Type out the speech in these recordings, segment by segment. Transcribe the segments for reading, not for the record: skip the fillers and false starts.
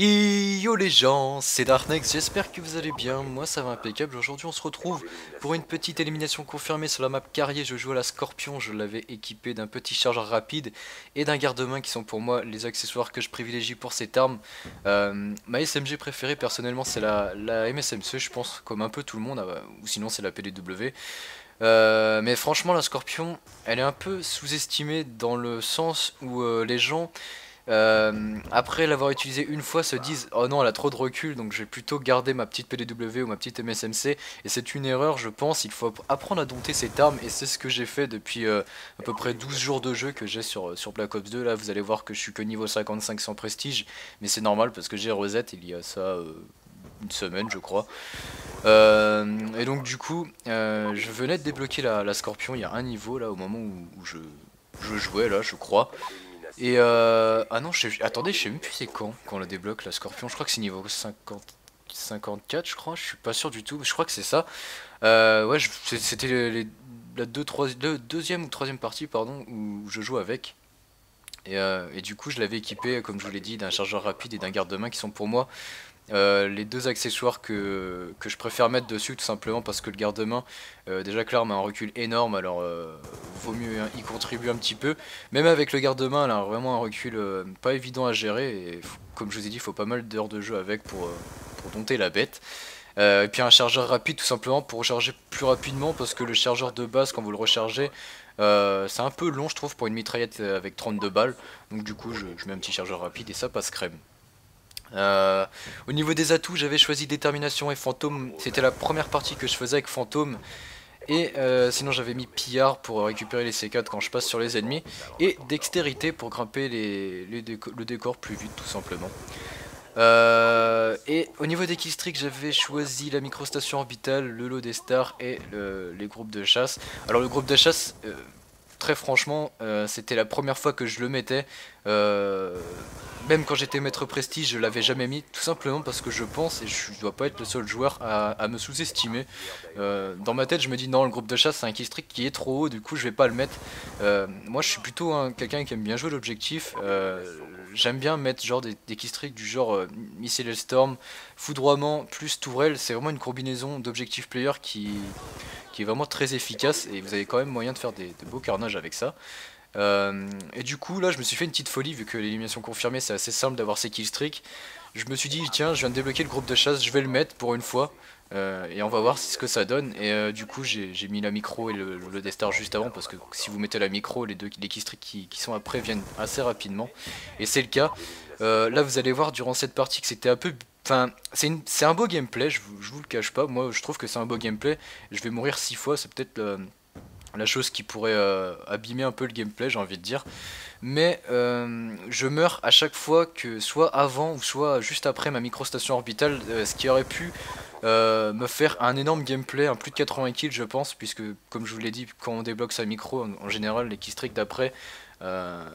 Yo les gens, c'est Darknex, j'espère que vous allez bien, moi ça va impeccable. Aujourd'hui on se retrouve pour une petite élimination confirmée sur la map Carrier. Je joue à la Scorpion, je l'avais équipé d'un petit chargeur rapide et d'un garde-main qui sont pour moi les accessoires que je privilégie pour cette arme. Ma SMG préférée personnellement c'est la MSMC, je pense, comme un peu tout le monde, ou sinon c'est la PDW. Mais franchement la Scorpion elle est un peu sous-estimée dans le sens où les gens après l'avoir utilisé une fois se disent oh non elle a trop de recul, donc je vais plutôt garder ma petite PDW ou ma petite MSMC, et c'est une erreur je pense. Il faut apprendre à dompter cette arme et c'est ce que j'ai fait depuis à peu près 12 jours de jeu que j'ai sur Black Ops 2. Là vous allez voir que je suis que niveau 55 sans prestige, mais c'est normal parce que j'ai reset il y a ça une semaine je crois. Et donc du coup je venais de débloquer la Scorpion il y a un niveau là au moment où je jouais là je crois. Et ah non, attendez, je sais même plus c'est quand on la débloque la Scorpion. Je crois que c'est niveau 50, 54, je crois. Je suis pas sûr du tout, mais je crois que c'est ça. Ouais, c'était la deuxième ou troisième partie, pardon, où je joue avec. Et du coup, je l'avais équipé, comme je vous l'ai dit, d'un chargeur rapide et d'un garde-main qui sont pour moi les deux accessoires que je préfère mettre dessus, tout simplement parce que le garde-main, déjà que l'arme a un recul énorme, alors vaut mieux y contribuer un petit peu. Même avec le garde-main, elle a vraiment un recul pas évident à gérer, et comme je vous ai dit, il faut pas mal d'heures de jeu avec pour dompter la bête. Et puis un chargeur rapide tout simplement pour recharger plus rapidement, parce que le chargeur de base quand vous le rechargez, c'est un peu long je trouve pour une mitraillette avec 32 balles. Donc du coup je mets un petit chargeur rapide et ça passe crème. Euh, Au niveau des atouts, j'avais choisi détermination et fantôme. C'était la première partie que je faisais avec fantôme. Et sinon j'avais mis pillard pour récupérer les C4 quand je passe sur les ennemis. Et dextérité pour grimper le décor plus vite tout simplement. Et au niveau des killstreaks, j'avais choisi la microstation orbitale, le lot des stars et les groupes de chasse. Alors le groupe de chasse, très franchement, c'était la première fois que je le mettais. Euh, Même quand j'étais maître prestige, je l'avais jamais mis, tout simplement parce que je pense, et je dois pas être le seul joueur à me sous-estimer. Dans ma tête, je me dis non, le groupe de chasse c'est un killstreak qui est trop haut, du coup je vais pas le mettre. Moi je suis plutôt quelqu'un qui aime bien jouer l'objectif. J'aime bien mettre genre des killstreaks du genre Missile Storm, foudroiement plus tourelle. C'est vraiment une combinaison d'objectifs player qui est vraiment très efficace, et vous avez quand même moyen de faire de beaux carnages avec ça. Et du coup là je me suis fait une petite folie vu que l'élimination confirmée c'est assez simple d'avoir ces killstreaks. Je me suis dit tiens je viens de débloquer le groupe de chasse, je vais le mettre pour une fois, et on va voir ce que ça donne. Et du coup j'ai mis la micro et le Destar juste avant, parce que si vous mettez la micro, les killstreaks qui sont après viennent assez rapidement, et c'est le cas. Là vous allez voir durant cette partie que c'était un peu... Enfin, c'est un beau gameplay, je vous le cache pas, moi je trouve que c'est un beau gameplay. Je vais mourir 6 fois, c'est peut-être la chose qui pourrait abîmer un peu le gameplay, j'ai envie de dire. Mais je meurs à chaque fois, que soit avant ou soit juste après ma microstation orbitale, ce qui aurait pu me faire un énorme gameplay, un plus de 80 kills je pense, puisque comme je vous l'ai dit, quand on débloque sa micro, en général les killstreaks d'après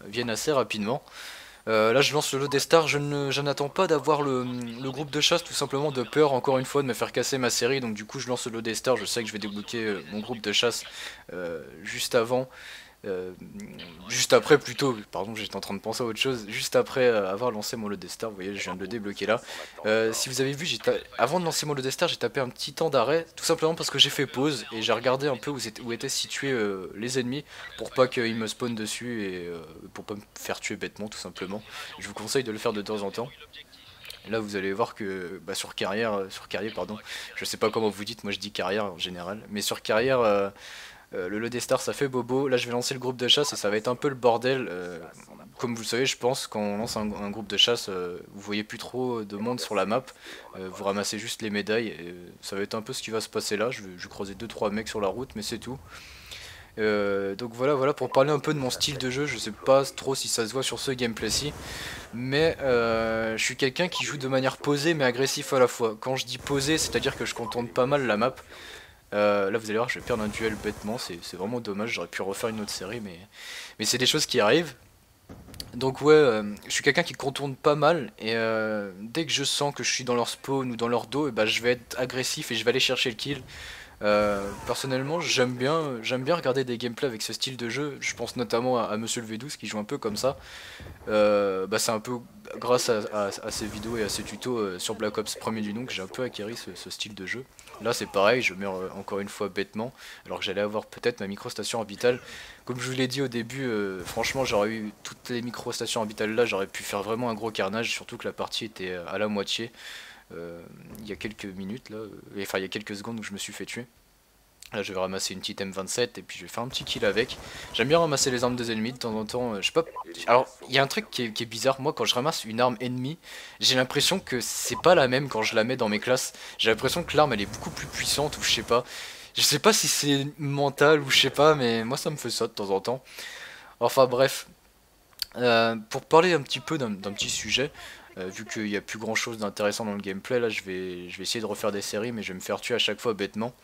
viennent assez rapidement. Là je lance le lot des stars, je n'attends pas d'avoir le groupe de chasse, tout simplement de peur encore une fois de me faire casser ma série. Donc du coup je lance le lot des stars, je sais que je vais débloquer mon groupe de chasse juste avant, euh, juste après plutôt, pardon j'étais en train de penser à autre chose, juste après avoir lancé mon lot des stars. Vous voyez je viens de le débloquer là. Si vous avez vu, avant de lancer mon lot des stars j'ai tapé un petit temps d'arrêt, tout simplement parce que j'ai fait pause et j'ai regardé un peu où étaient situés les ennemis, pour pas qu'ils me spawnent dessus et pour pas me faire tuer bêtement tout simplement. Je vous conseille de le faire de temps en temps. Là vous allez voir que bah, sur carrière pardon, je sais pas comment vous dites, moi je dis carrière en général, mais sur carrière le lot des stars ça fait bobo. Là je vais lancer le groupe de chasse et ça va être un peu le bordel. Comme vous le savez je pense, quand on lance un groupe de chasse, vous voyez plus trop de monde sur la map, vous ramassez juste les médailles, et ça va être un peu ce qui va se passer là. Je vais croiser deux trois mecs sur la route mais c'est tout. Donc voilà pour parler un peu de mon style de jeu. Je sais pas trop si ça se voit sur ce gameplay-ci, mais je suis quelqu'un qui joue de manière posée mais agressif à la fois. Quand je dis posé, c'est-à-dire que je contourne pas mal la map. Là vous allez voir, je vais perdre un duel bêtement, c'est vraiment dommage, j'aurais pu refaire une autre série, mais c'est des choses qui arrivent. Donc ouais, je suis quelqu'un qui contourne pas mal, et dès que je sens que je suis dans leur spawn ou dans leur dos, et bah, je vais être agressif et je vais aller chercher le kill. Personnellement, j'aime bien regarder des gameplays avec ce style de jeu. Je pense notamment à Monsieur le V12 qui joue un peu comme ça. Bah, c'est un peu grâce à ces vidéos et à ces tutos sur Black Ops 1er du nom que j'ai un peu acquéri ce style de jeu. Là c'est pareil, je meurs encore une fois bêtement, alors que j'allais avoir peut-être ma microstation orbitale. Comme je vous l'ai dit au début, franchement j'aurais eu toutes les microstations orbitales là, j'aurais pu faire vraiment un gros carnage, surtout que la partie était à la moitié. Il y a quelques minutes là, enfin il y a quelques secondes où je me suis fait tuer. Là, je vais ramasser une petite M27 et puis je vais faire un petit kill avec. J'aime bien ramasser les armes des ennemis de temps en temps. Je sais pas. Alors, il y a un truc qui est bizarre. Moi, quand je ramasse une arme ennemie, j'ai l'impression que c'est pas la même quand je la mets dans mes classes. J'ai l'impression que l'arme elle est beaucoup plus puissante ou je sais pas. Je sais pas si c'est mental ou je sais pas, mais moi ça me fait ça de temps en temps. Enfin bref. Pour parler un petit peu d'un petit sujet, vu qu'il n'y a plus grand chose d'intéressant dans le gameplay, là je vais essayer de refaire des séries, mais je vais me faire tuer à chaque fois bêtement.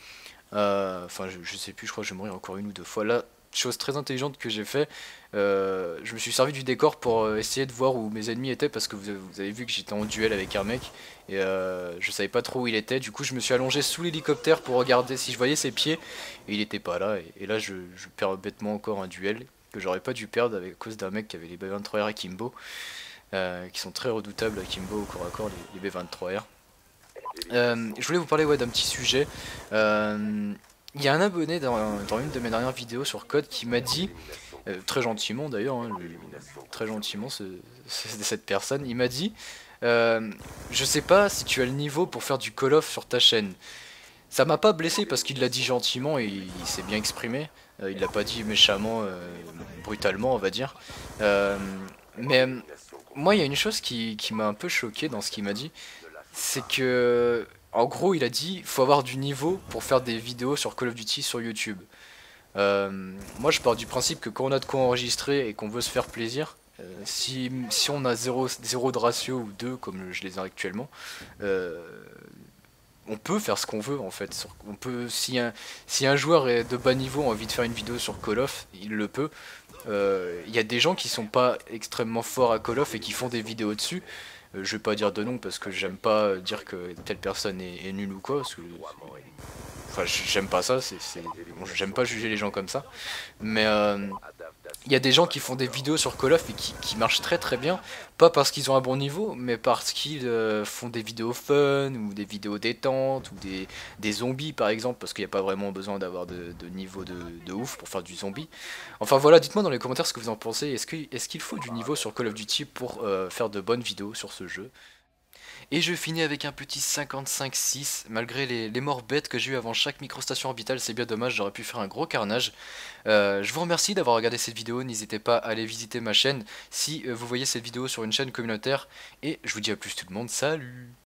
Enfin, je sais plus, je crois que je vais mourir encore une ou deux fois. Là, chose très intelligente que j'ai fait, je me suis servi du décor pour essayer de voir où mes ennemis étaient parce que vous avez vu que j'étais en duel avec un mec et je savais pas trop où il était. Du coup, je me suis allongé sous l'hélicoptère pour regarder si je voyais ses pieds et il était pas là. Et là, je perds bêtement encore un duel que j'aurais pas dû perdre à cause d'un mec qui avait les B23R Akimbo, qui sont très redoutables Akimbo au corps à corps, les B23R. Je voulais vous parler ouais, d'un petit sujet. Il y a un abonné dans une de mes dernières vidéos sur Code qui m'a dit, très gentiment d'ailleurs, hein, très gentiment cette personne, il m'a dit je sais pas si tu as le niveau pour faire du Call of sur ta chaîne. Ça m'a pas blessé parce qu'il l'a dit gentiment et il s'est bien exprimé. Il l'a pas dit méchamment, brutalement on va dire. Euh, mais moi il y a une chose qui m'a un peu choqué dans ce qu'il m'a dit. C'est que, en gros, il a dit, faut avoir du niveau pour faire des vidéos sur Call of Duty sur YouTube. Moi, je pars du principe que quand on a de quoi enregistrer et qu'on veut se faire plaisir, si on a zéro de ratio ou 2 comme je les ai actuellement, euh, on peut faire ce qu'on veut en fait. On peut, si un joueur est de bas niveau a envie de faire une vidéo sur Call of, il le peut. Il y a des gens qui sont pas extrêmement forts à Call of et qui font des vidéos dessus. Je vais pas dire de nom parce que j'aime pas dire que telle personne est nulle ou quoi. Parce que, enfin, j'aime pas ça. Bon, j'aime pas juger les gens comme ça. Mais il y a des gens qui font des vidéos sur Call of et qui marchent très très bien. Pas parce qu'ils ont un bon niveau, mais parce qu'ils font des vidéos fun ou des vidéos détente ou des zombies par exemple. Parce qu'il n'y a pas vraiment besoin d'avoir de niveau de ouf pour faire du zombie. Enfin voilà, dites-moi dans les commentaires ce que vous en pensez. Est-ce qu'il faut du niveau sur Call of Duty pour faire de bonnes vidéos sur ce jeu? Et je finis avec un petit 55-6, malgré les morts bêtes que j'ai eu avant chaque microstation orbitale, c'est bien dommage, j'aurais pu faire un gros carnage. Je vous remercie d'avoir regardé cette vidéo, n'hésitez pas à aller visiter ma chaîne si vous voyez cette vidéo sur une chaîne communautaire, et je vous dis à plus tout le monde, salut!